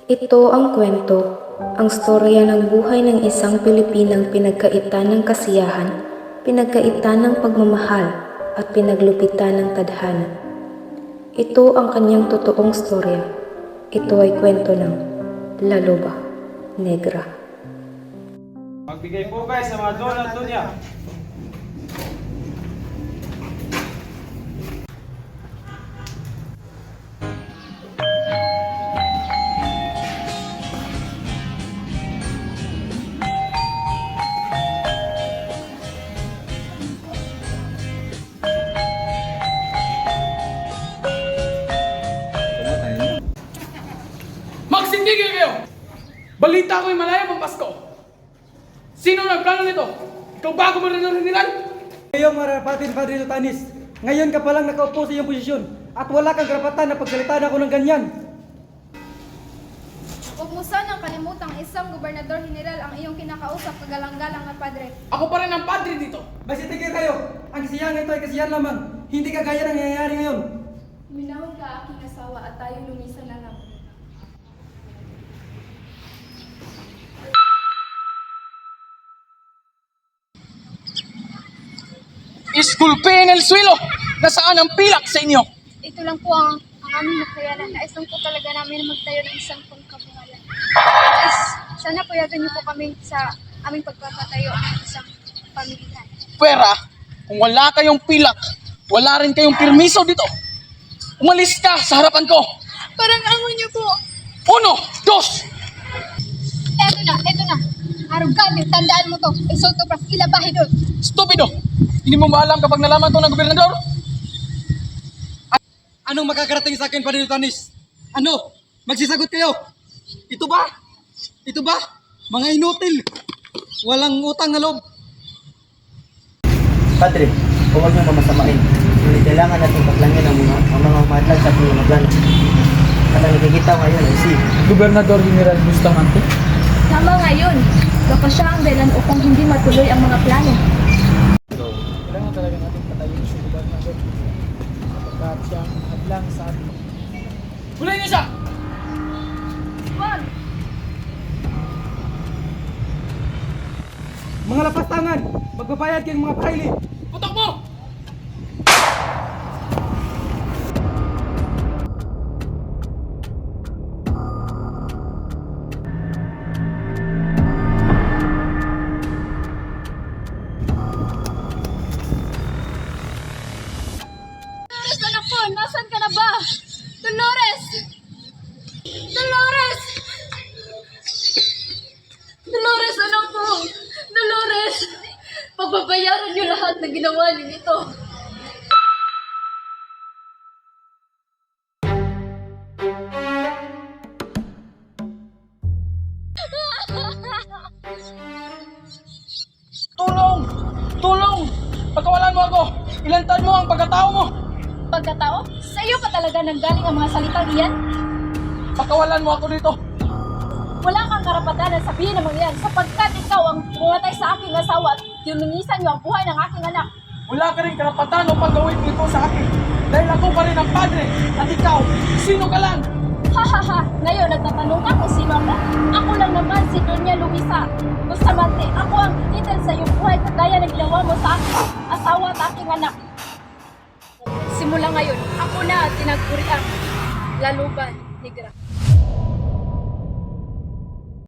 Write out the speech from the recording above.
Ito ang kwento, ang storya ng buhay ng isang Pilipinang pinagkaitan ng kasiyahan, pinagkaitan ng pagmamahal at pinaglupitan ng tadhana. Ito ang kanyang totoong storya. Ito ay kwento ng La Loba Negra. Magbigay po guys sa mga doon at dunya. Magsindigil kayo! Balita ko'y malaya ang Pasko. Sino nagplano nito? Ikaw ba gobernador general? Ngayong marapatin, Padre Lutanis, ngayon ka palang nakaupo sa iyong posisyon at wala kang karapatan na pagsalitaan ako ng ganyan. Huwag mo sanang kalimutang isang gobernador general ang iyong kinakausap kagalang-galang na padre. Ako pa rin ang padre dito. Magsitigil kayo! Ang kasiyahan ito ay kasiyahan lamang, hindi kagaya ng nangyayari ngayon. Minawag ka aking asawa at tayo lumisan na lang. Iskulpin el suelo! Nasaan ang pilak sa inyo? Ito lang po ang aming nakayanan. Naisang po talaga namin na magtayo ng isang pangkabuhayan. Sana payagan niyo po kami sa aming pagpapatayo ng isang pamilihan. Pwera, kung wala kayong pilak, wala rin kayong permiso dito. Umalis ka sa harapan ko. Parang amon niyo po. 1, 2! Eto na. Arugante, tandaan mo to. Isoto pras ilabahe doon. Stupido! Hindi mo ba alam kapag nalaman to ng gobernador? Anong makakarating sa akin, Padre Lutanis? Ano? Magsisagot kayo! Ito ba? Mga inutil! Walang utang na loob! Padre, huwag niyong mamasamain. Ngunit kailangan natin paglangin ang mga umadlag sa ating mga plano. At ang nakikita ngayon ay si Gobernador General Bustamante. Tama ngayon. Baka siya ang dahilan upang hindi matuloy ang mga plano. Kailangan talaga natin patayin si gobernador. Sapagkat siya ang hadlang sa atin. Hulay niyo siya! Wag! Mga lapastangan! Magbabayad kayong mga paili! Putok mo! Dolores, anak ko! Nasaan ka na ba? Dolores! Dolores! Dolores, anak ko! Dolores! Pagbabayaran niyo lahat na ginawa niyo nito. Tulong! Tulong! Pagkawalan mo ako! Ilantan mo ang pagkatao mo! Pagkatao, sa iyo pa talaga nanggaling ang mga salitang iyan? Pagkawalan mo ako dito! Wala kang karapatan na sabihin ng mga yan sapagkat ikaw ang pumatay sa aking asawa at tinungisan niyo ang buhay ng aking anak. Wala ka rin karapatan upang gawin ito sa akin dahil ako pa rin ang padre at ikaw, sino ka lang? Ha! Ngayon nagtatanong ka kung sino ako? Ako lang naman si Doña Luisa Bustamante. Ako ang titil sa iyong buhay kagaya ng ginawa mo sa aking asawa at aking anak. Simula ngayon, ako na ang tinaguriang La Loba Negra.